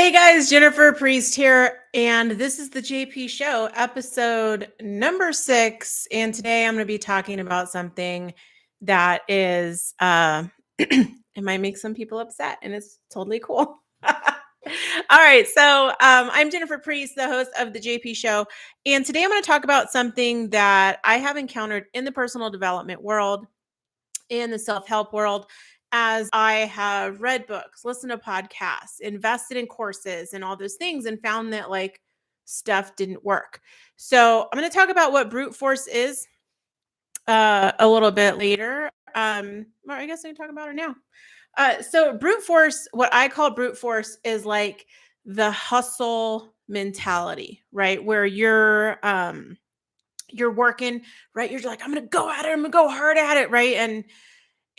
Hey guys, Jennifer Priest here, and this is the JP Show, episode number 6. And today I'm going to be talking about something that is, it might make some people upset, and it's totally cool. All right, so I'm Jennifer Priest, the host of the JP Show, and today I'm going to talk about something that I have encountered in the personal development world, in the self-help world, as I have read books, listened to podcasts, invested in courses and all those things, and found that like stuff didn't work. So I'm going to talk about what brute force is a little bit later. Or I guess I can talk about it now. So brute force, what I call brute force, is like the hustle mentality, right? Where you're working, right? You're like, I'm going to go at it. I'm going to go hard at it, right?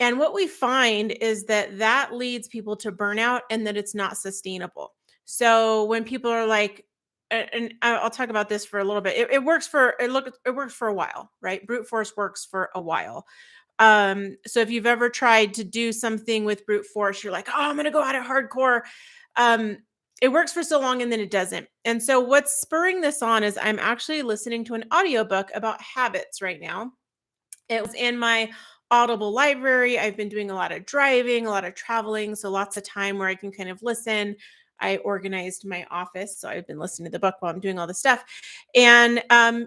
And what we find is that leads people to burnout and that it's not sustainable. So when people are like, and I'll talk about this for a little bit. It works for it works for a while, right? Brute force works for a while. So if you've ever tried to do something with brute force, you're like, oh, I'm gonna go at it hardcore. Um, it works for so long and then it doesn't. And so what's spurring this on is I'm actually listening to an audiobook about habits right now. It was in my Audible library. I've been doing a lot of driving, a lot of traveling, so lots of time where I can kind of listen. I organized my office, so I've been listening to the book while I'm doing all this stuff. And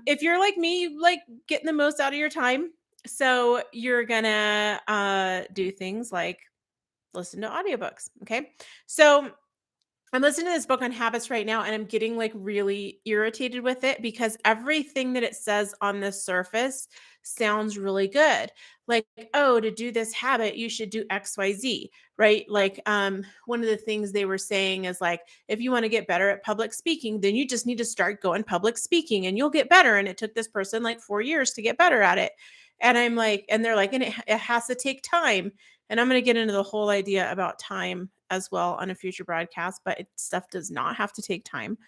if you're like me, you like getting the most out of your time. So you're gonna do things like listen to audiobooks. Okay. So I'm listening to this book on habits right now, and I'm getting like really irritated with it because everything that it says on the surface sounds really good. Like, oh, to do this habit, you should do XYZ, right? Like, one of the things they were saying is like, if you want to get better at public speaking, then you just need to start going public speaking and you'll get better. And it took this person like 4 years to get better at it. And I'm like, and they're like, and it has to take time. And I'm going to get into the whole idea about time as well on a future broadcast, but stuff does not have to take time.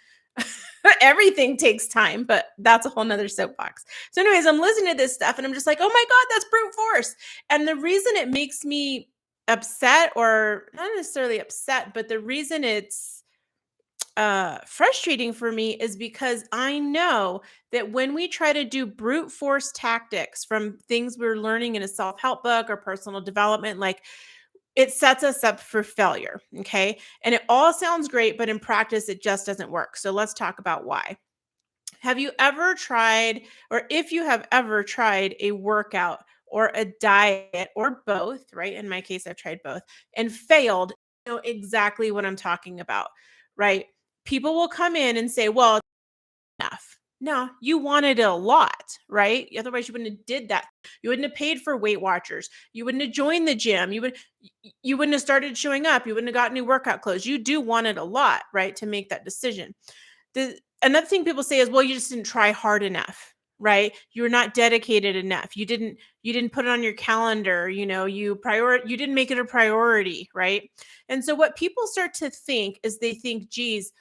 Everything takes time, but that's a whole nother soapbox. So anyways, I'm listening to this stuff and I'm just like, oh my God, that's brute force. And the reason it makes me upset, or not necessarily upset, but the reason it's frustrating for me is because I know that when we try to do brute force tactics from things we're learning in a self-help book or personal development, like it sets us up for failure. Okay. And it all sounds great, but in practice, it just doesn't work. So let's talk about why. Have you ever tried, or if you have ever tried a workout or a diet or both, right? In my case, I've tried both and failed, you know exactly what I'm talking about, right? People will come in and say, well, it's enough. No, you wanted a lot, right? Otherwise, you wouldn't have did that. You wouldn't have paid for Weight Watchers. You wouldn't have joined the gym. You wouldn't have started showing up. You wouldn't have got new workout clothes. You do wanted a lot, right, to make that decision. Another thing people say is, well, you just didn't try hard enough, right? You're not dedicated enough. You didn't put it on your calendar. You didn't make it a priority, right? And so what people start to think is they think, geez,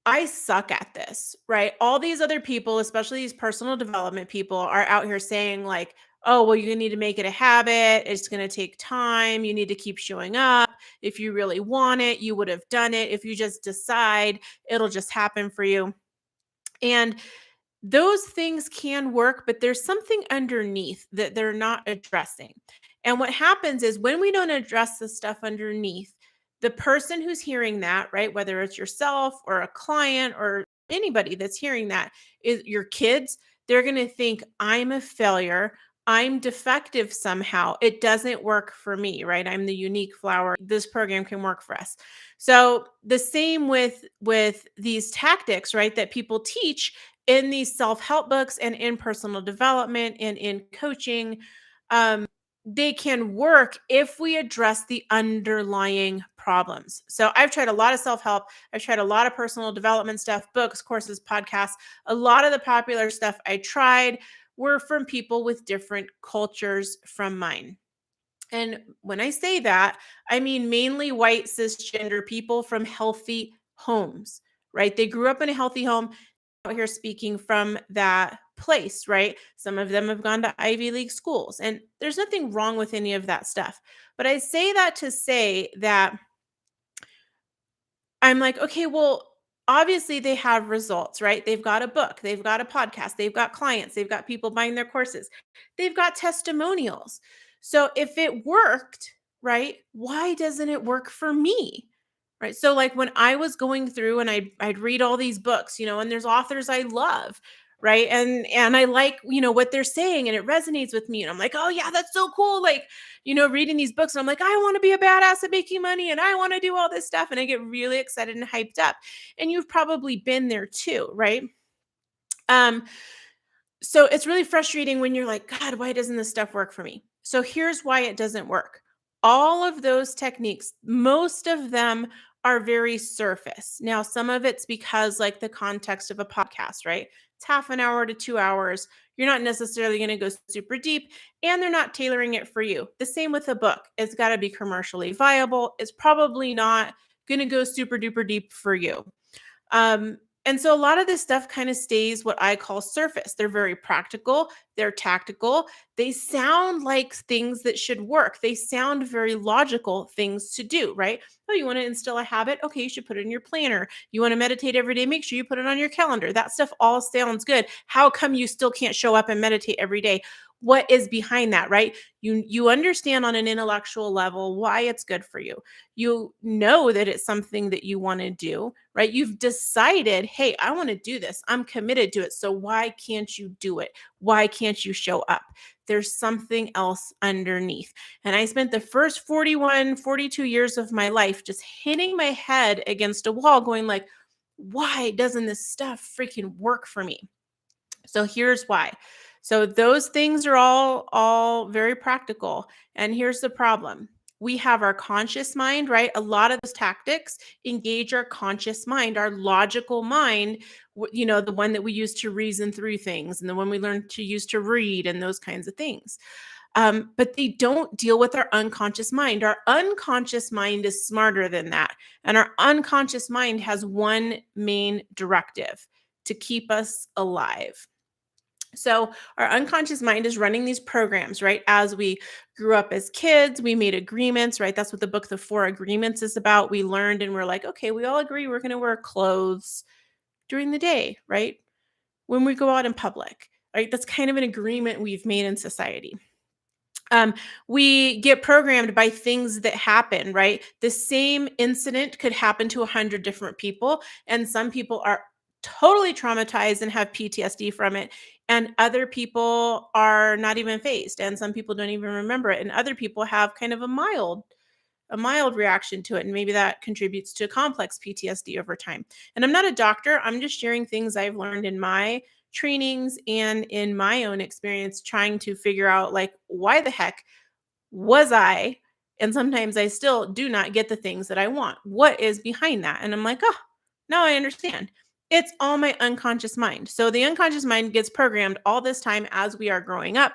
I suck at this, right? All these other people, especially these personal development people, are out here saying, like, oh, well, you need to make it a habit. It's going to take time. You need to keep showing up. If you really want it, you would have done it. If you just decide, it'll just happen for you. And those things can work, but there's something underneath that they're not addressing. And what happens is when we don't address the stuff underneath, the person who's hearing that, right, whether it's yourself or a client or anybody that's hearing that, is your kids, they're going to think, I'm a failure. I'm defective somehow. It doesn't work for me, right? I'm the unique flower. This program can work for us. So the same with these tactics, right, that people teach in these self-help books and in personal development and in coaching. They can work if we address the underlying problems. So I've tried a lot of self-help. I've tried a lot of personal development stuff, books, courses, podcasts. A lot of the popular stuff I tried were from people with different cultures from mine. And when I say that, I mean mainly white cisgender people from healthy homes, right? They grew up in a healthy home. Out here speaking from that place, right? Some of them have gone to Ivy League schools, and there's nothing wrong with any of that stuff. But I say that to say that I'm like, okay, well, obviously they have results, right? They've got a book, they've got a podcast, they've got clients, they've got people buying their courses, they've got testimonials. So if it worked, right, why doesn't it work for me? Right. So like when I was going through and I'd read all these books, and there's authors I love, right? And I like, what they're saying and it resonates with me. And I'm like, oh yeah, that's so cool. Like, reading these books, and I'm like, I want to be a badass at making money and I want to do all this stuff. And I get really excited and hyped up. And you've probably been there too, right? Um, so it's really frustrating when you're like, God, why doesn't this stuff work for me? So here's why it doesn't work. All of those techniques, most of them are very surface. Now, some of it's because, like, the context of a podcast, right? It's half an hour to 2 hours. You're not necessarily going to go super deep, and they're not tailoring it for you. The same with a book. It's got to be commercially viable. It's probably not going to go super duper deep for you. And so a lot of this stuff kind of stays what I call surface. They're very practical, they're tactical, they sound like things that should work. They sound very logical things to do, right? Oh, you want to instill a habit? Okay, you should put it in your planner. You want to meditate every day? Make sure you put it on your calendar. That stuff all sounds good. How come you still can't show up and meditate every day? What is behind that, right? You understand on an intellectual level why it's good for you. You know that it's something that you want to do, right? You've decided, hey, I want to do this. I'm committed to it. So why can't you do it? Why can't you show up? There's something else underneath. And I spent the first 41, 42 years of my life just hitting my head against a wall going like, why doesn't this stuff freaking work for me? So here's why. So those things are all very practical. And here's the problem. We have our conscious mind, right? A lot of those tactics engage our conscious mind, our logical mind, the one that we use to reason through things and the one we learn to use to read and those kinds of things. But they don't deal with our unconscious mind. Our unconscious mind is smarter than that. And our unconscious mind has one main directive: to keep us alive. So our unconscious mind is running these programs, right? As we grew up as kids, we made agreements, right? That's what the book, The Four Agreements, is about. We learned and we're like, okay, we all agree we're going to wear clothes during the day, right? When we go out in public, right? That's kind of an agreement we've made in society. We get programmed by things that happen, right? The same incident could happen to 100 different people, and some people are totally traumatized and have PTSD from it, and other people are not even phased, and some people don't even remember it, and other people have kind of a mild reaction to it, and maybe that contributes to complex PTSD over time. And I'm not a doctor, I'm just sharing things I've learned in my trainings and in my own experience trying to figure out, like, why the heck was I, and sometimes I still do not get the things that I want. What is behind that? And I'm like, oh, now I understand. It's all my unconscious mind. So the unconscious mind gets programmed all this time as we are growing up,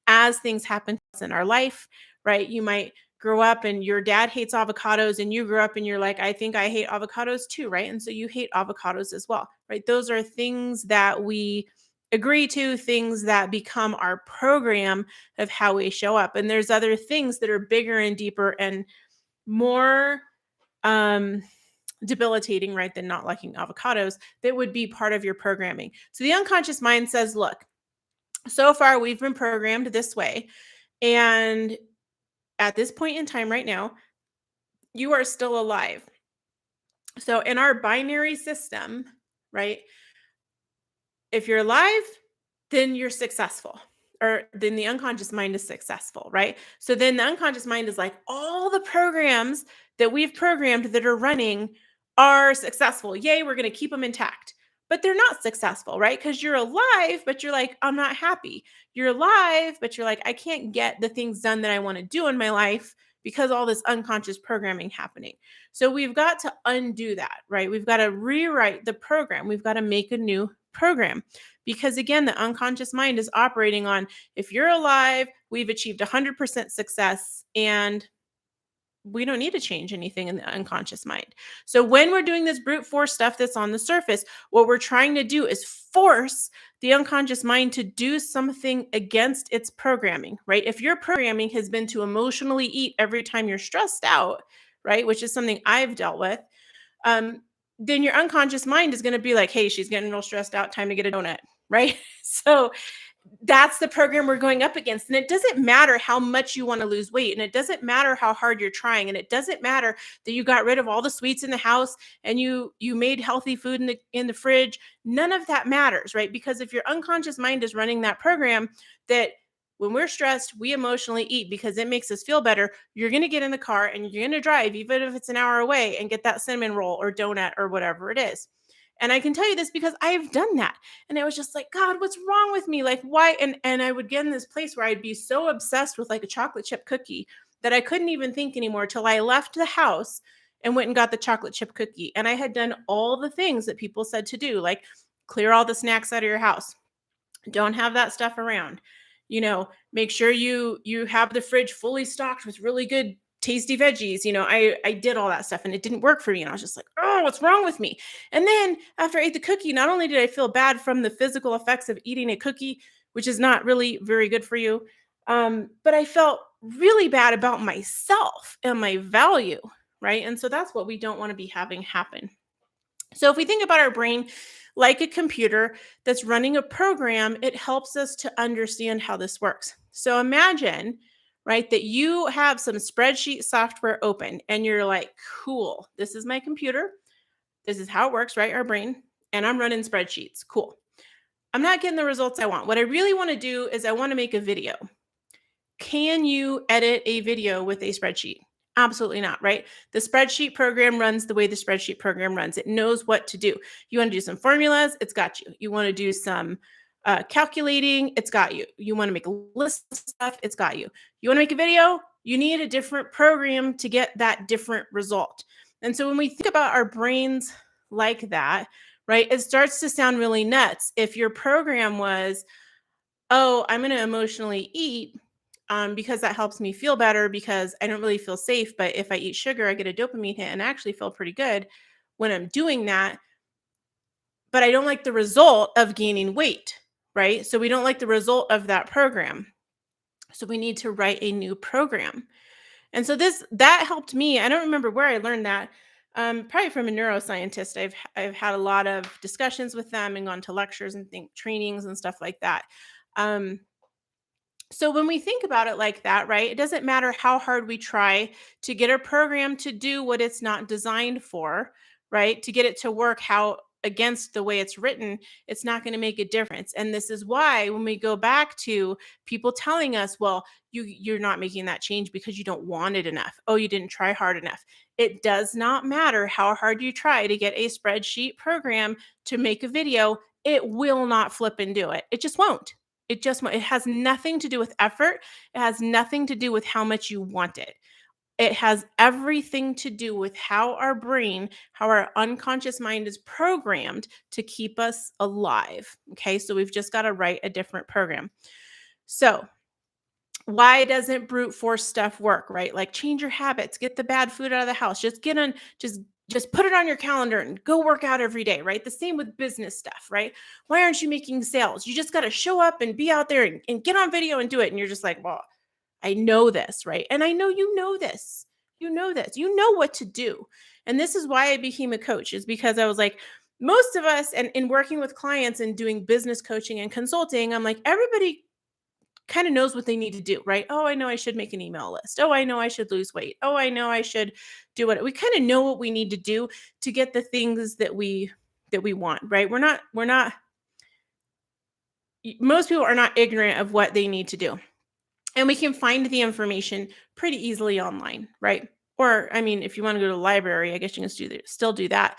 as things happen to us in our life, right? You might grow up and your dad hates avocados, and you grew up and you're like, I think I hate avocados too, right? And so you hate avocados as well, right? Those are things that we agree to, things that become our program of how we show up. And there's other things that are bigger and deeper and more um debilitating, right, than not liking avocados, that would be part of your programming. So the unconscious mind says, look, so far we've been programmed this way, and at this point in time right now, you are still alive. So in our binary system, right, if you're alive, then you're successful, or then the unconscious mind is successful, right? So then the unconscious mind is like, all the programs that we've programmed that are running are successful. Yay, we're going to keep them intact. But they're not successful, right? Because you're alive, but you're like, I'm not happy. You're alive, but you're like, I can't get the things done that I want to do in my life because all this unconscious programming happening. So we've got to undo that, right? We've got to rewrite the program. We've got to make a new program. Because again, the unconscious mind is operating on, if you're alive, we've achieved 100% success, and we don't need to change anything in the unconscious mind. So when we're doing this brute force stuff that's on the surface, what we're trying to do is force the unconscious mind to do something against its programming, right? If your programming has been to emotionally eat every time you're stressed out, right, which is something I've dealt with, um, then your unconscious mind is going to be like, hey, she's getting real stressed out. Time to get a donut. Right. So that's the program we're going up against. And it doesn't matter how much you want to lose weight. And it doesn't matter how hard you're trying. And it doesn't matter that you got rid of all the sweets in the house and you made healthy food in the fridge. None of that matters, right? Because if your unconscious mind is running that program that when we're stressed, we emotionally eat because it makes us feel better. You're going to get in the car and you're going to drive, even if it's an hour away, and get that cinnamon roll or donut or whatever it is. And I can tell you this because I've done that. And I was just like, God, what's wrong with me? Like, why? And I would get in this place where I'd be so obsessed with like a chocolate chip cookie that I couldn't even think anymore till I left the house and went and got the chocolate chip cookie. And I had done all the things that people said to do, like clear all the snacks out of your house. Don't have that stuff around. Make sure you have the fridge fully stocked with really good tasty veggies. I did all that stuff and it didn't work for me. And I was just like, oh, what's wrong with me? And then after I ate the cookie, not only did I feel bad from the physical effects of eating a cookie, which is not really very good for you, but I felt really bad about myself and my value. Right. And so that's what we don't want to be having happen. So if we think about our brain like a computer that's running a program, it helps us to understand how this works. So imagine, right, that you have some spreadsheet software open and you're like, cool, this is my computer. This is how it works, right? Our brain. And I'm running spreadsheets. Cool. I'm not getting the results I want. What I really want to do is I want to make a video. Can you edit a video with a spreadsheet? Absolutely not, right? The spreadsheet program runs the way the spreadsheet program runs. It knows what to do. You want to do some formulas? It's got you. You want to do some calculating? It's got you. You want to make a list of stuff? It's got you. You want to make a video? You need a different program to get that different result. And so when we think about our brains like that, right, it starts to sound really nuts. If your program was, oh, I'm going to emotionally eat because that helps me feel better because I don't really feel safe. But if I eat sugar, I get a dopamine hit and I actually feel pretty good when I'm doing that. But I don't like the result of gaining weight, right? So we don't like the result of that program. So we need to write a new program. And so that helped me. I don't remember where I learned that. Probably from a neuroscientist. I've had a lot of discussions with them and gone to lectures and trainings and stuff like that. So when we think about it like that, right, it doesn't matter how hard we try to get a program to do what it's not designed for, right? To get it to work how against the way it's written, it's not going to make a difference. And this is why when we go back to people telling us, well, you're not making that change because you don't want it enough. Oh, you didn't try hard enough. It does not matter how hard you try to get a spreadsheet program to make a video. It will not flip and do it. It just won't. It has nothing to do with effort. It has nothing to do with how much you want it. It has everything to do with how our brain, how our unconscious mind is programmed to keep us alive. Okay, so we've just got to write a different program. So, why doesn't brute force stuff work, right? Like change your habits, get the bad food out of the house, just put it on your calendar and go work out every day, right? The same with business stuff, right? Why aren't you making sales? You just got to show up and be out there and get on video and do it. And you're just like, well, I know this, right? And I know you know this. You know this. You know what to do. And this is why I became a coach, is because I was like, most of us, and in working with clients and doing business coaching and consulting, I'm like, everybody kind of knows what they need to do, right? Oh, I know I should make an email list. Oh, I know I should lose weight. Oh, I know I should do what we kind of know what we need to do to get the things that we want, right? Most people are not ignorant of what they need to do. And we can find the information pretty easily online, right? Or, I mean, if you want to go to the library, I guess you can still do that.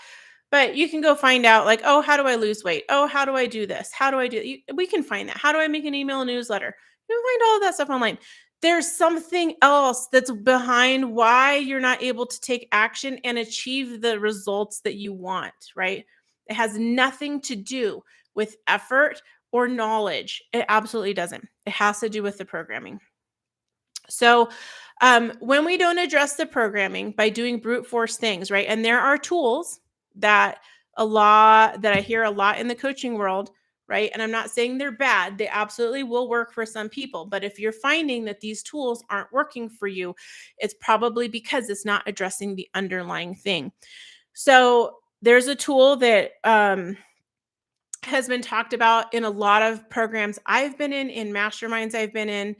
But you can go find out, like, oh, how do I lose weight? Oh, how do I do this? How do I do it? We can find that. How do I make an email newsletter? You can find all of that stuff online. There's something else that's behind why you're not able to take action and achieve the results that you want, right? It has nothing to do with effort or knowledge. It absolutely doesn't. It has to do with the programming. So when we don't address the programming by doing brute force things, right? And there are tools that I hear a lot in the coaching world, right? And I'm not saying they're bad. They absolutely will work for some people. But if you're finding that these tools aren't working for you, it's probably because it's not addressing the underlying thing. So there's a tool that has been talked about in a lot of programs I've been in masterminds I've been in.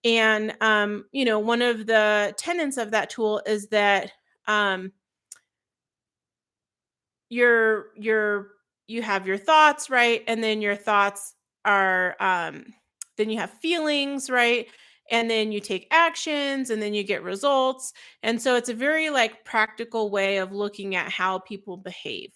And, one of the tenets of that tool is that um, you're you have your thoughts, right? And then your thoughts are then you have feelings, right? And then you take actions and then you get results. And so it's a very like practical way of looking at how people behave.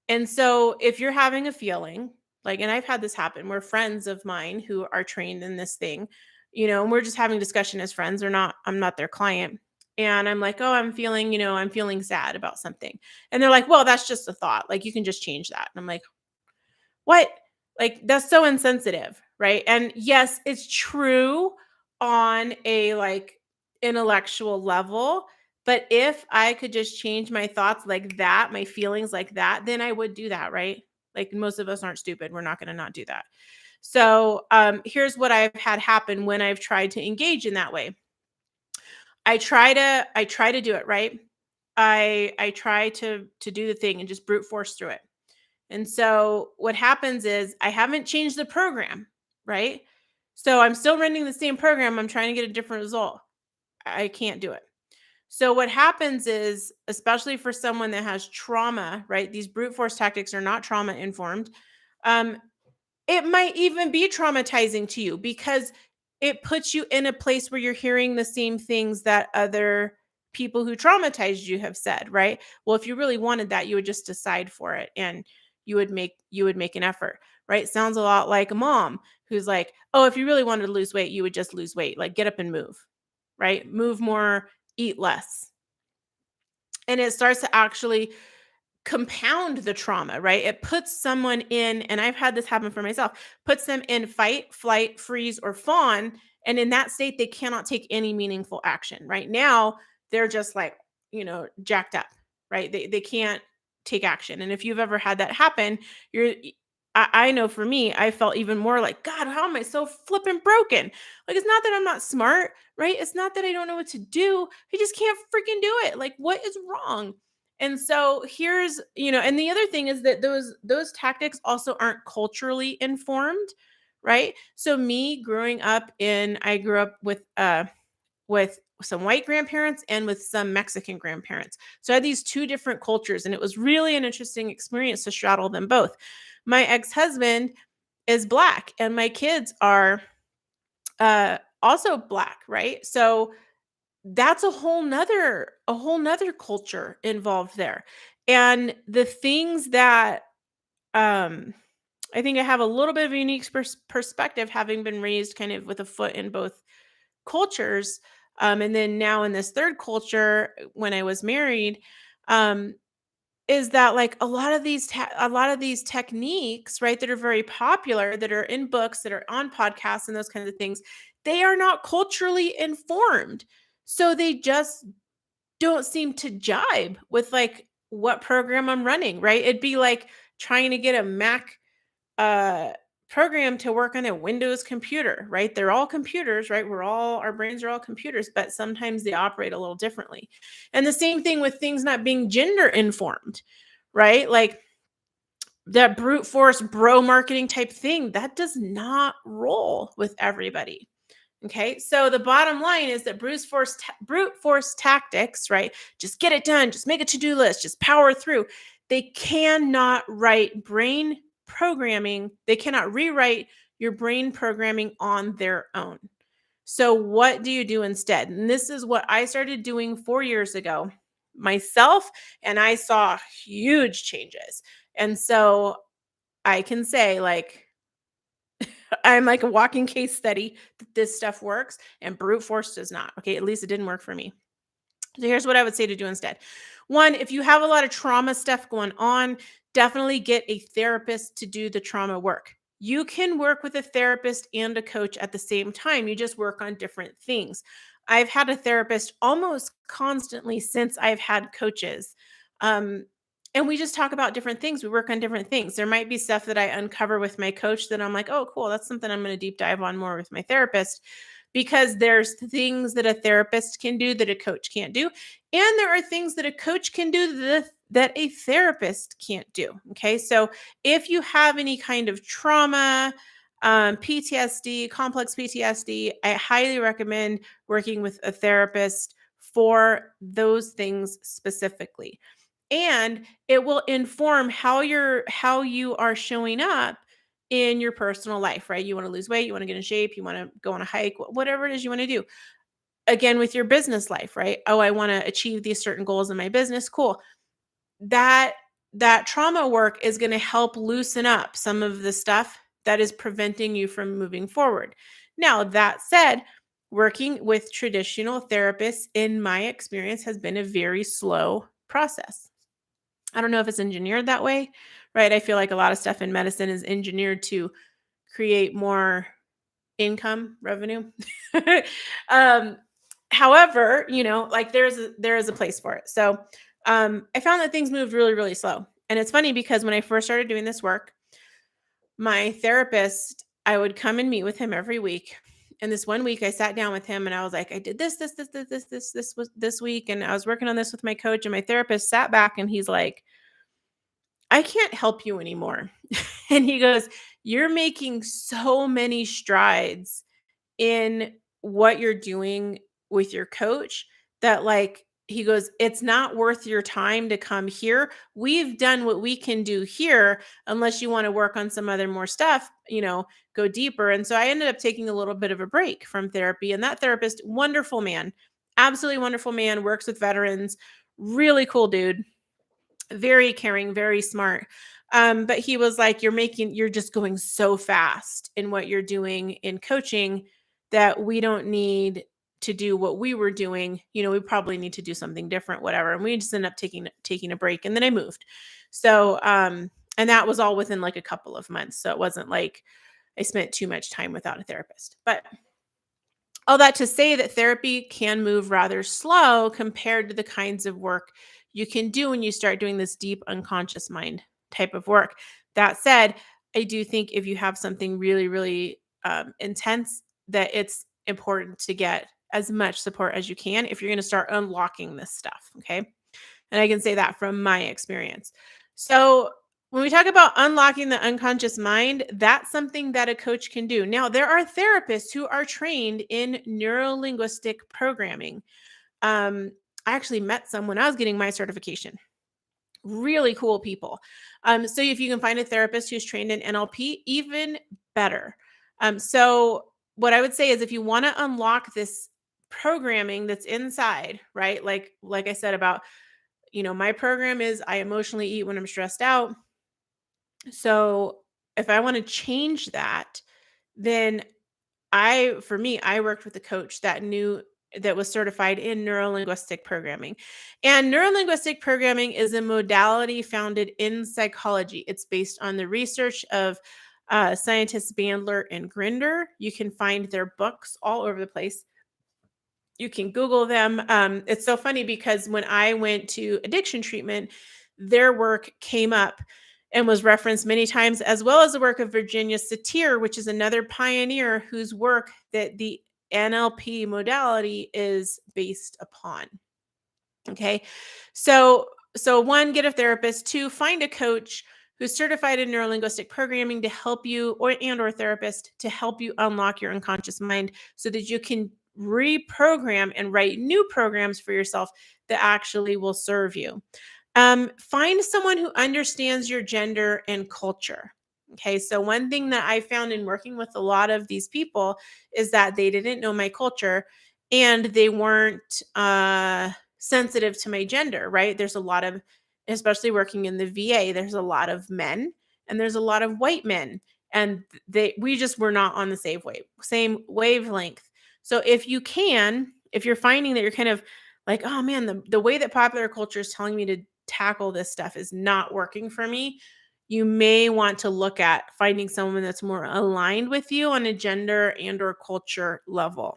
And so if you're having a feeling, like, and I've had this happen where friends of mine who are trained in this thing, and we're just having discussion as friends, or not, I'm not their client. And I'm like, oh, I'm feeling sad about something. And they're like, well, that's just a thought. Like, you can just change that. And I'm like, what? Like, that's so insensitive, right? And yes, it's true on a like intellectual level, but if I could just change my thoughts like that, my feelings like that, then I would do that, right? Like, most of us aren't stupid. We're not going to not do that. So, here's what I've had happen when I've tried to engage in that way. I try to do it, right? I try to do the thing and just brute force through it. And so what happens is I haven't changed the program, right? So I'm still running the same program. I'm trying to get a different result. I can't do it. So what happens is, especially for someone that has trauma, right? These brute force tactics are not trauma informed. Um, it might even be traumatizing to you because it puts you in a place where you're hearing the same things that other people who traumatized you have said, right? Well, if you really wanted that, you would just decide for it and you would make an effort, right? Sounds a lot like a mom who's like, "Oh, if you really wanted to lose weight, you would just lose weight. Like, get up and move." Right? Move more, eat less. And it starts to actually compound the trauma, right? It puts someone in, and I've had this happen for myself, puts them in fight, flight, freeze, or fawn. And in that state, they cannot take any meaningful action. Right now, they're just like, jacked up, right? They can't take action. And if you've ever had that happen, I know for me, I felt even more like, God, how am I so flippin' broken? Like, it's not that I'm not smart, right? It's not that I don't know what to do. I just can't freaking do it. Like, what is wrong? And so and the other thing is that those tactics also aren't culturally informed, right? So me growing up I grew up with some white grandparents and with some Mexican grandparents. So I had these two different cultures, and it was really an interesting experience to straddle them both. My ex-husband is black and my kids are also black, right? So that's a whole nother culture involved there. And the things that um I think I have a little bit of a unique perspective, having been raised kind of with a foot in both cultures. And then now in this third culture, when I was married, um, is that like a lot of these techniques, right, that are very popular, that are in books, that are on podcasts and those kinds of things, they are not culturally informed. So they just don't seem to jibe with like what program I'm running, right? It'd be like trying to get a Mac uh program to work on a Windows computer, right? They're all computers, right? Our brains are all computers, but sometimes they operate a little differently. And the same thing with things not being gender informed, right? Like that brute force bro marketing type thing, that does not roll with everybody. Okay, so the bottom line is that brute force tactics, right? Just get it done, just make a to-do list, just power through. They cannot write brain programming. They cannot rewrite your brain programming on their own. So what do you do instead? And this is what I started doing 4 years ago myself, and I saw huge changes. And so I can say, like, I'm like a walking case study that this stuff works and brute force does not. Okay. At least it didn't work for me. So here's what I would say to do instead. One, if you have a lot of trauma stuff going on, definitely get a therapist to do the trauma work. You can work with a therapist and a coach at the same time. You just work on different things. I've had a therapist almost constantly since I've had coaches. Um, and we just talk about different things. We work on different things. There might be stuff that I uncover with my coach that I'm like, oh, cool. That's something I'm going to deep dive on more with my therapist, because there's things that a therapist can do that a coach can't do. And there are things that a coach can do that a therapist can't do. Okay. So if you have any kind of trauma, PTSD, complex PTSD, I highly recommend working with a therapist for those things specifically. And it will inform how you are showing up in your personal life, right? You want to lose weight, you want to get in shape, you want to go on a hike, whatever it is you want to do. Again, with your business life, right? Oh, I want to achieve these certain goals in my business. Cool. That that trauma work is going to help loosen up some of the stuff that is preventing you from moving forward. Now, that said, working with traditional therapists in my experience has been a very slow process. I don't know if it's engineered that way, right? I feel like a lot of stuff in medicine is engineered to create more income revenue. um, However, like there is a place for it. So I found that things moved really, really slow. And it's funny because when I first started doing this work, my therapist, I would come and meet with him every week. And this one week I sat down with him and I was like, I did this was this week. And I was working on this with my coach. And my therapist sat back and he's like, I can't help you anymore. And he goes, you're making so many strides in what you're doing with your coach that, like, he goes, it's not worth your time to come here. We've done what we can do here, unless you want to work on some other more stuff, go deeper. And so I ended up taking a little bit of a break from therapy. And that therapist, wonderful man, absolutely wonderful man, works with veterans, really cool dude, very caring, very smart. But he was like, you're just going so fast in what you're doing in coaching that we don't need to do what we were doing. We probably need to do something different, whatever. And we just ended up taking a break. And then I moved. So, and that was all within like a couple of months. So it wasn't like I spent too much time without a therapist. But all that to say that therapy can move rather slow compared to the kinds of work you can do when you start doing this deep unconscious mind type of work. That said, I do think if you have something really, really intense, that it's important to get as much support as you can if you're going to start unlocking this stuff. Okay. And I can say that from my experience. So, when we talk about unlocking the unconscious mind, that's something that a coach can do. Now, there are therapists who are trained in neuro-linguistic programming. I actually met some when I was getting my certification. Really cool people. So, if you can find a therapist who's trained in NLP, even better. So, what I would say is if you want to unlock this programming that's inside, right? Like I said about my program is I emotionally eat when I'm stressed out. So if I want to change that, then for me, I worked with a coach that was certified in neuro-linguistic programming. And neuro-linguistic programming is a modality founded in psychology. It's based on the research of scientists Bandler and Grinder. You can find their books all over the place. You can Google them. It's so funny because when I went to addiction treatment, their work came up and was referenced many times, as well as the work of Virginia Satir, which is another pioneer whose work that the NLP modality is based upon. Okay. So one, get a therapist. Two, find a coach who's certified in neurolinguistic programming to help you, or therapist to help you unlock your unconscious mind so that you can reprogram and write new programs for yourself that actually will serve you. Find someone who understands your gender and culture. Okay, so one thing that I found in working with a lot of these people is that they didn't know my culture and they weren't sensitive to my gender, right? There's a lot of, especially working in the VA, there's a lot of men and there's a lot of white men, and we just were not on the same wavelength. So if you're finding that you're kind of like, oh man, the way that popular culture is telling me to tackle this stuff is not working for me, you may want to look at finding someone that's more aligned with you on a gender and or culture level.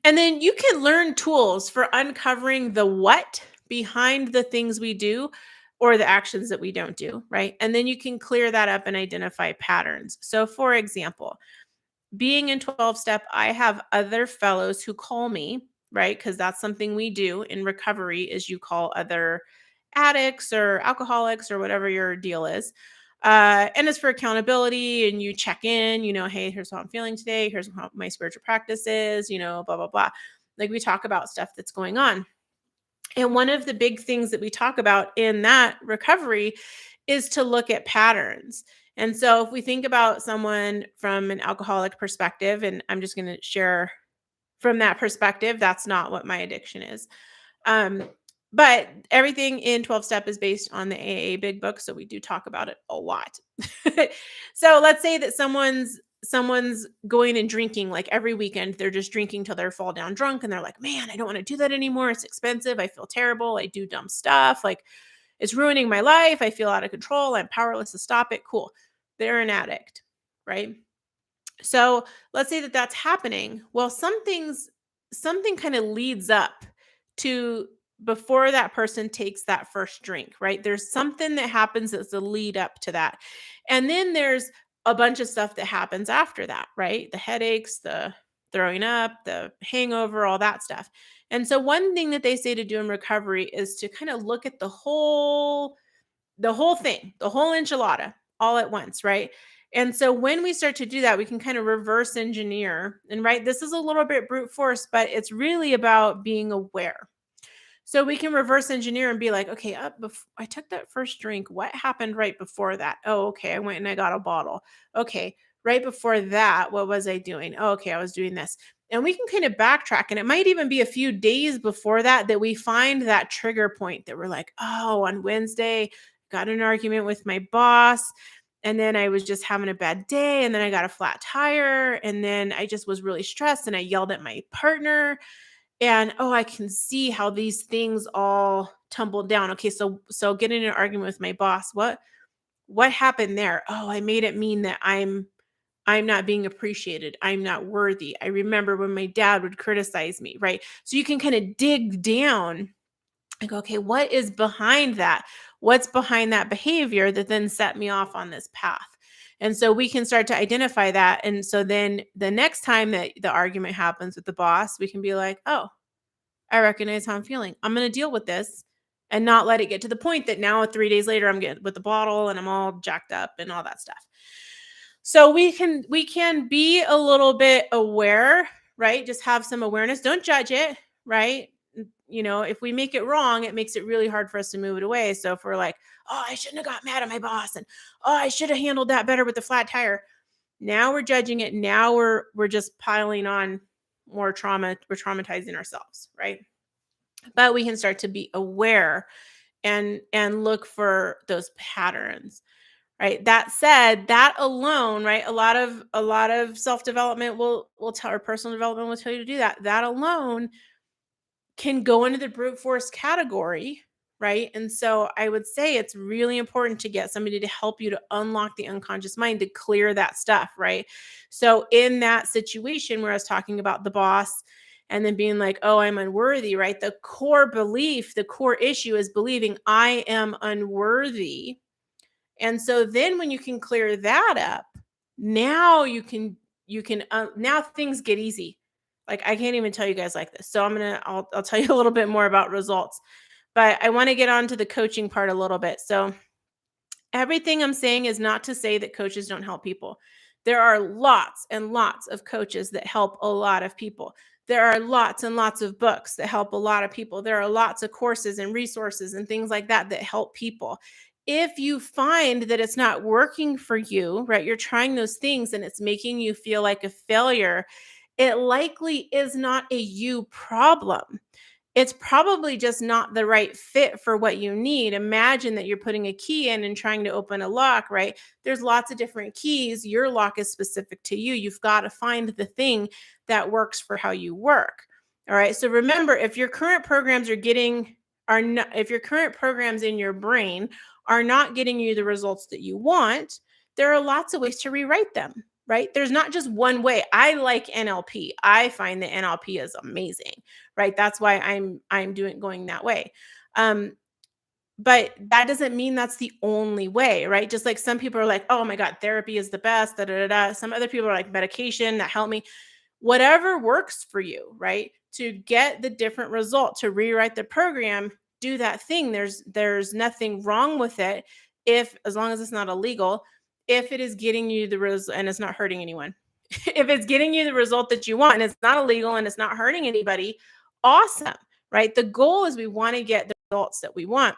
And then you can learn tools for uncovering the what behind the things we do or the actions that we don't do, right? And then you can clear that up and identify patterns. So for example, being in 12 step, I have other fellows who call me, right? Because that's something we do in recovery is you call other addicts or alcoholics or whatever your deal is. And it's for accountability, and you check in, hey, here's how I'm feeling today. Here's how my spiritual practice is, blah, blah, blah. Like we talk about stuff that's going on. And one of the big things that we talk about in that recovery is to look at patterns. And so if we think about someone from an alcoholic perspective, and I'm just going to share from that perspective, that's not what my addiction is. Um, but everything in 12 step is based on the AA big book. So we do talk about it a lot. So let's say that someone's going and drinking like every weekend. They're just drinking till they're fall down drunk. And they're like, man, I don't want to do that anymore. It's expensive. I feel terrible. I do dumb stuff. Like it's ruining my life. I feel out of control. I'm powerless to stop it. Cool. They're an addict, right? So let's say that that's happening. Well, something kind of leads up to before that person takes that first drink, right? There's something that happens that's a lead up to that. And then there's a bunch of stuff that happens after that, right? The headaches, the throwing up, the hangover, all that stuff. And so one thing that they say to do in recovery is to kind of look at the whole thing, the whole enchilada all at once, right? And so when we start to do that, we can kind of reverse engineer. And right, this is a little bit brute force, but it's really about being aware. So we can reverse engineer and be like, okay, I took that first drink. What happened right before that? Oh, okay. I went and I got a bottle. Okay. Right before that, what was I doing? Oh, okay. I was doing this. And we can kind of backtrack. And it might even be a few days before that we find that trigger point that we're like, oh, on Wednesday, got in an argument with my boss. And then I was just having a bad day. And then I got a flat tire. And then I just was really stressed and I yelled at my partner. And, oh, I can see how these things all tumbled down. Okay, so getting in an argument with my boss, what happened there? Oh, I made it mean that I'm not being appreciated. I'm not worthy. I remember when my dad would criticize me, right? So you can kind of dig down and go, okay, what is behind that? What's behind that behavior that then set me off on this path? And so we can start to identify that. And so then the next time that the argument happens with the boss, we can be like, oh, I recognize how I'm feeling. I'm going to deal with this and not let it get to the point that now 3 days later I'm getting with the bottle and I'm all jacked up and all that stuff. So we can be a little bit aware, right? Just have some awareness. Don't judge it, right? If we make it wrong, it makes it really hard for us to move it away. So if we're like, oh, I shouldn't have got mad at my boss, and oh, I should have handled that better with the flat tire. Now we're judging it. Now we're just piling on more trauma. We're traumatizing ourselves, right? But we can start to be aware and look for those patterns, right? That said, that alone, right? A lot of self-development will tell, or personal development will tell you to do that. That alone can go into the brute force category, right? And so I would say it's really important to get somebody to help you to unlock the unconscious mind, to clear that stuff, right? So in that situation where I was talking about the boss and then being like, oh, I'm unworthy, right? The core belief, the core issue is believing I am unworthy. And so then when you can clear that up, now now things get easy. Like I can't even tell you guys like this. So I'll tell you a little bit more about results. But I want to get on to the coaching part a little bit. So everything I'm saying is not to say that coaches don't help people. There are lots and lots of coaches that help a lot of people. There are lots and lots of books that help a lot of people. There are lots of courses and resources and things like that that help people. If you find that it's not working for you, right, you're trying those things and it's making you feel like a failure, it likely is not a you problem. It's probably just not the right fit for what you need. Imagine that you're putting a key in and trying to open a lock, right? There's lots of different keys. Your lock is specific to you. You've got to find the thing that works for how you work. All right. So remember, if your current programs if your current programs in your brain are not getting you the results that you want, there are lots of ways to rewrite them, right? There's not just one way. I like NLP. I find that NLP is amazing, right? That's why I'm going that way. But that doesn't mean that's the only way, right? Just like some people are like, oh my God, therapy is the best, da da da da. Some other people are like medication that help me. Whatever works for you, right? To get the different result, to rewrite the program, do that thing. There's nothing wrong with it if as long as it's not illegal, if it is getting you the and it's not hurting anyone. If it's getting you the result that you want and it's not illegal and it's not hurting anybody, awesome, right? The goal is we want to get the results that we want.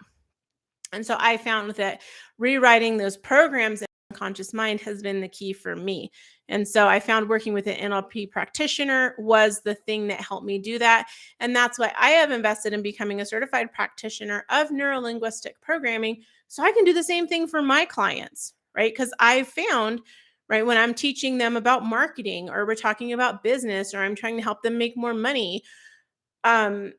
And so I found that rewriting those programs in unconscious mind has been the key for me. And so I found working with an NLP practitioner was the thing that helped me do that. And that's why I have invested in becoming a certified practitioner of neuro-linguistic programming so I can do the same thing for my clients, right? Because I found, right, when I'm teaching them about marketing or we're talking about business or I'm trying to help them make more money, um,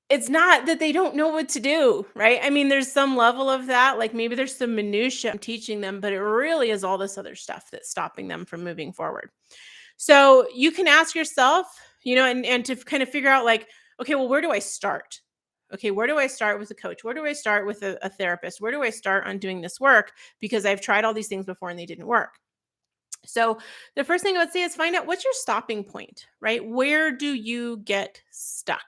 it's not that they don't know what to do, right? I mean, there's some level of that, like maybe there's some minutia I'm teaching them, but it really is all this other stuff that's stopping them from moving forward. So you can ask yourself, and to kind of figure out like, okay, well, where do I start? Okay, where do I start with a coach? Where do I start with a therapist? Where do I start on doing this work? Because I've tried all these things before and they didn't work. So the first thing I would say is find out what's your stopping point, right? Where do you get stuck?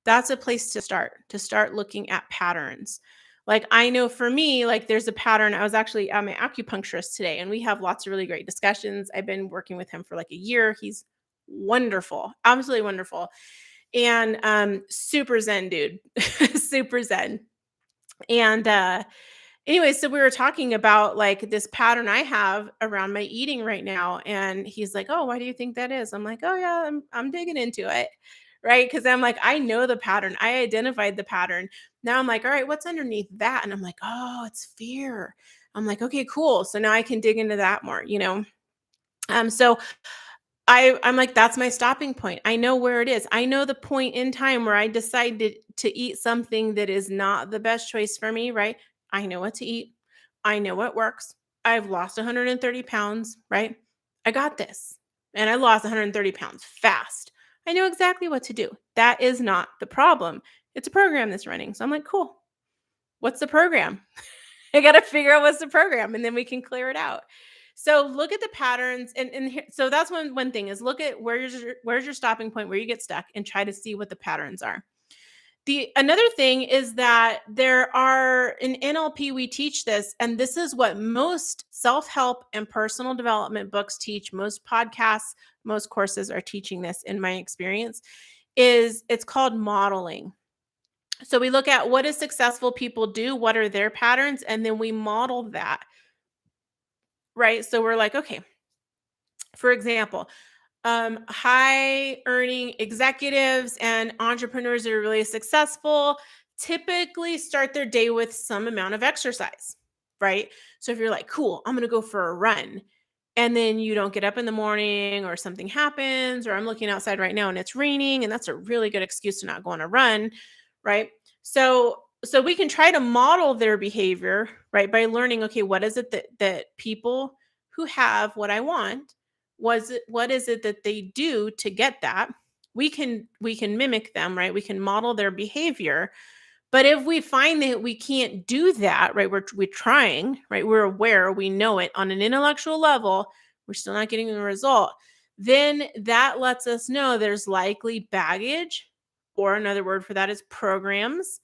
That's a place to start looking at patterns. Like I know for me, like there's a pattern. I was actually my acupuncturist today, and we have lots of really great discussions. I've been working with him for like a year. He's wonderful, absolutely wonderful, and super zen dude, super zen. And anyway, so we were talking about like this pattern I have around my eating right now. And he's like, "Oh, why do you think that is?" I'm like, "Oh yeah, I'm digging into it." Right. Cause I'm like, I know the pattern. I identified the pattern. Now I'm like, all right, what's underneath that? And I'm like, oh, it's fear. I'm like, okay, cool. So now I can dig into that more. So I'm like, that's my stopping point. I know where it is. I know the point in time where I decided to eat something that is not the best choice for me, right? I know what to eat. I know what works. I've lost 130 pounds, right? I got this. And I lost 130 pounds fast. I know exactly what to do. That is not the problem. It's a program that's running. So I'm like, cool. What's the program? I got to figure out what's the program and then we can clear it out. So look at the patterns so that's one thing is look at where's your stopping point where you get stuck and try to see what the patterns are. The another thing is that there are in NLP we teach this and this is what most self-help and personal development books teach, most podcasts, most courses are teaching this in my experience is it's called modeling. So we look at what do successful people do, what are their patterns, and then we model that, right? So we're like, okay, for example, high earning executives and entrepreneurs that are really successful typically start their day with some amount of exercise, right? So if you're like, cool, I'm going to go for a run. And then you don't get up in the morning or something happens, or I'm looking outside right now and it's raining, and that's a really good excuse to not go on a run, right? So we can try to model their behavior, right? By learning, okay, what is it that people who have what I want, what is it that they do to get that? We can mimic them, right? We can model their behavior. But if we find that we can't do that, right? We're trying, right? We're aware, we know it on an intellectual level, we're still not getting the result. Then that lets us know there's likely baggage, or another word for that is programs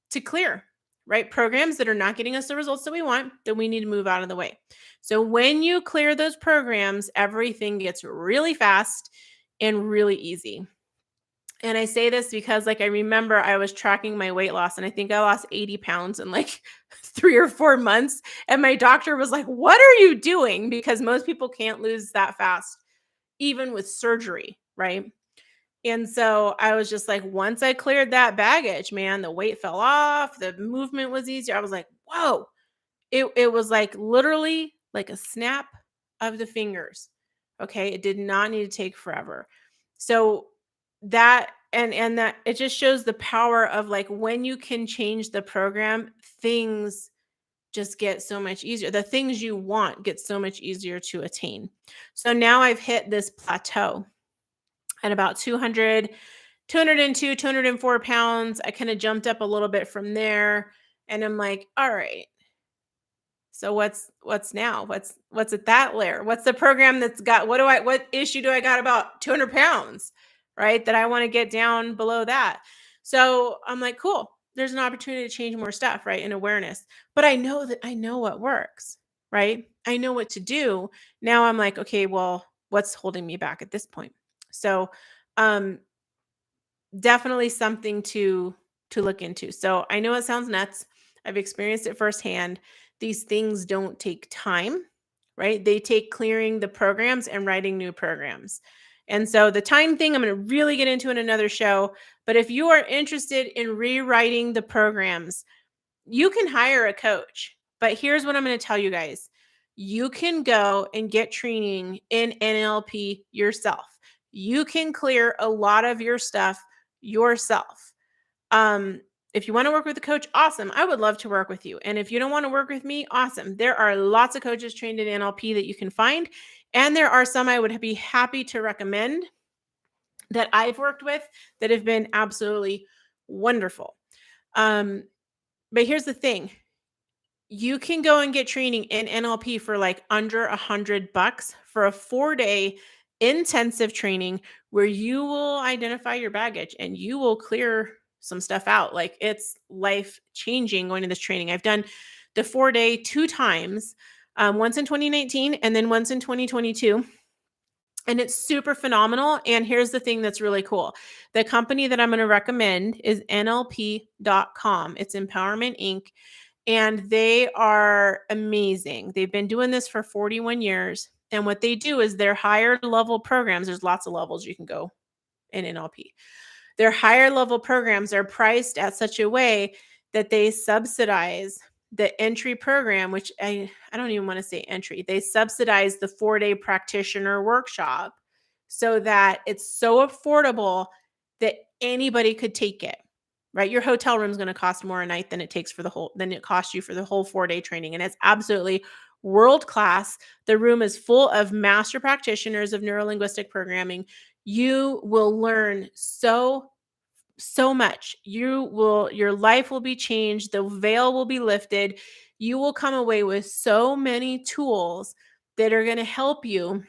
to clear, right? Programs that are not getting us the results that we want, that we need to move out of the way. So when you clear those programs, everything gets really fast and really easy. And I say this because, like, I remember I was tracking my weight loss and I think I lost 80 pounds in like 3 or 4 months. And my doctor was like, "What are you doing?" Because most people can't lose that fast, even with surgery, right? And so I was just like, once I cleared that baggage, man, the weight fell off, the movement was easier. I was like, whoa. It was like literally like a snap of the fingers. Okay. It did not need to take forever. So that and that it just shows the power of like when you can change the program, things just get so much easier. The things you want get so much easier to attain. So now I've hit this plateau at about 200, 202, 204 pounds. I kind of jumped up a little bit from there. And I'm like, all right. So what's now? What's at that layer? What's the program that's got what issue do I got about 200 pounds? Right. That I want to get down below that. So I'm like, cool. There's an opportunity to change more stuff, right? And awareness. But I know that I know what works, right? I know what to do. Now I'm like, okay, well, what's holding me back at this point? So um definitely something to look into. So I know it sounds nuts. I've experienced it firsthand. These things don't take time, right? They take clearing the programs and writing new programs. And so the time thing I'm going to really get into in another show, but if you are interested in rewriting the programs, you can hire a coach. But here's what I'm going to tell you guys. You can go and get training in NLP yourself. You can clear a lot of your stuff yourself. Um, if you want to work with a coach, awesome. I would love to work with you. And if you don't want to work with me, awesome. There are lots of coaches trained in NLP that you can find. And there are some I would be happy to recommend that I've worked with that have been absolutely wonderful. Um, but here's the thing. You can go and get training in NLP for like under $100 for a 4-day intensive training where you will identify your baggage and you will clear some stuff out. Like it's life changing going to this training. I've done the 4-day 2 times, once in 2019 and then once in 2022. And it's super phenomenal. And here's the thing that's really cool. The company that I'm going to recommend is NLP.com. It's Empowerment Inc. And they are amazing. They've been doing this for 41 years. And what they do is their higher level programs, there's lots of levels you can go in NLP. Their higher level programs are priced at such a way that they subsidize the entry program, which I don't even want to say entry. They subsidize the 4-day practitioner workshop so that it's so affordable that anybody could take it. Right? Your hotel room is going to cost more a night than it costs you for the whole 4-day training. And it's absolutely world class. The room is full of master practitioners of neuro-linguistic programming. You will learn so much. Your life will be changed. The veil will be lifted. You will come away with so many tools that are going to help you.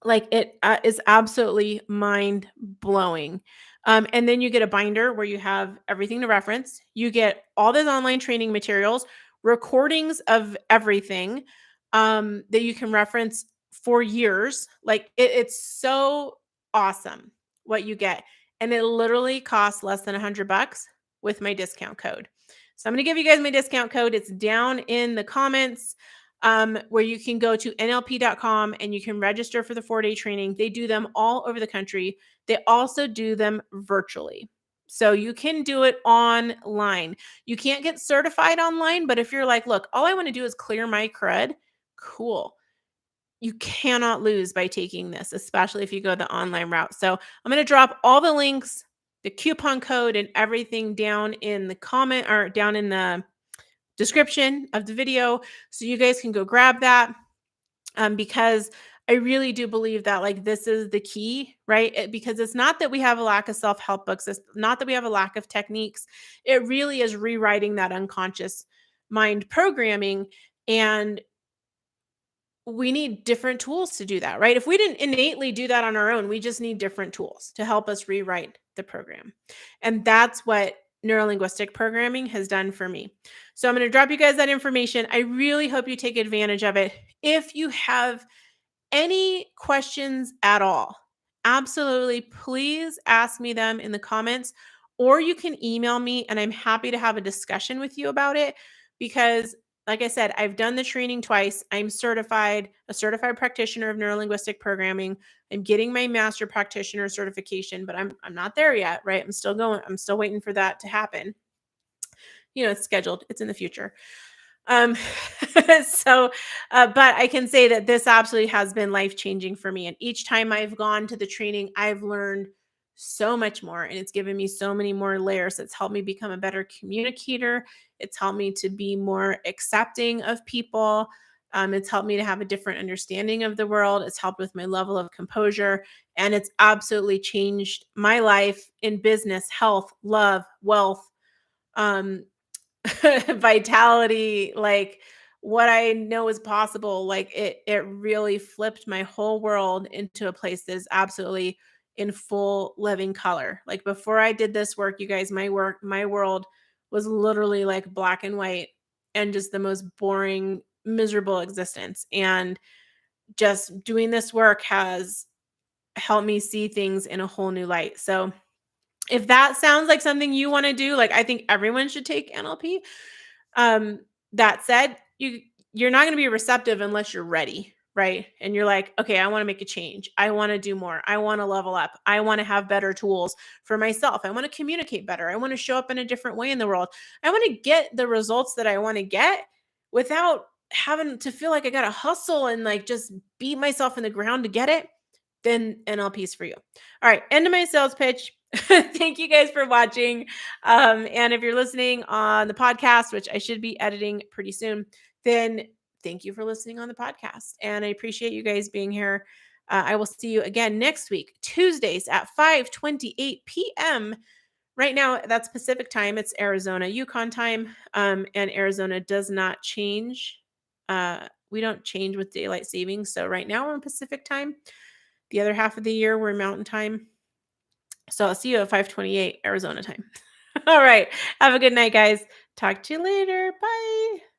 Like it is absolutely mind blowing. And then you get a binder where you have everything to reference. You get all those online training materials, recordings of everything, that you can reference for years. Like it's so awesome what you get. And it literally costs less than $100 with my discount code. So I'm going to give you guys my discount code. It's down in the comments, where you can go to nlp.com and you can register for the 4-day training. They do them all over the country. They also do them virtually. So you can do it online. You can't get certified online, but if you're like, look, all I want to do is clear my crud, cool. You cannot lose by taking this, especially if you go the online route. So I'm going to drop all the links, the coupon code, and everything down in the comment or down in the description of the video so you guys can go grab that, because I really do believe that like this is the key, right? Because it's not that we have a lack of self-help books, it's not that we have a lack of techniques. It really is rewriting that unconscious mind programming, and we need different tools to do that, right? If we didn't innately do that on our own, we just need different tools to help us rewrite the program. And that's what neuro-linguistic programming has done for me. So I'm going to drop you guys that information. I really hope you take advantage of it. If you have any questions at all, absolutely, please ask me them in the comments, or you can email me and I'm happy to have a discussion with you about it because like I said, I've done the training twice. I'm a certified practitioner of neuro-linguistic programming. I'm getting my master practitioner certification, but I'm not there yet, right? I'm still waiting for that to happen. It's scheduled. It's in the future. Um, but I can say that this absolutely has been life-changing for me. And each time I've gone to the training, I've learned so much more and it's given me so many more layers. It's helped me become a better communicator. It's helped me to be more accepting of people. It's helped me to have a different understanding of the world. It's helped with my level of composure, and it's absolutely changed my life in business, health, love, wealth, um, vitality, like what I know is possible. Like it really flipped my whole world into a place that is absolutely in full living color. Like before I did this work, you guys, my world was literally like black and white and just the most boring, miserable existence. And just doing this work has helped me see things in a whole new light. So if that sounds like something you want to do, like I think everyone should take NLP. That said, you're not going to be receptive unless you're ready, right? And you're like, okay, I want to make a change. I want to do more. I want to level up. I want to have better tools for myself. I want to communicate better. I want to show up in a different way in the world. I want to get the results that I want to get without having to feel like I got to hustle and like just beat myself in the ground to get it. Then NLP is for you. All right, end of my sales pitch. Thank you guys for watching. And if you're listening on the podcast, which I should be editing pretty soon, then thank you for listening on the podcast. And I appreciate you guys being here. I will see you again next week, Tuesdays at 5:28 p.m. Right now, that's Pacific time. It's Arizona, Yukon time. And Arizona does not change. We don't change with daylight savings. So right now we're in Pacific time. The other half of the year, we're Mountain time. So I'll see you at 5:28 Arizona time. All right. Have a good night, guys. Talk to you later. Bye.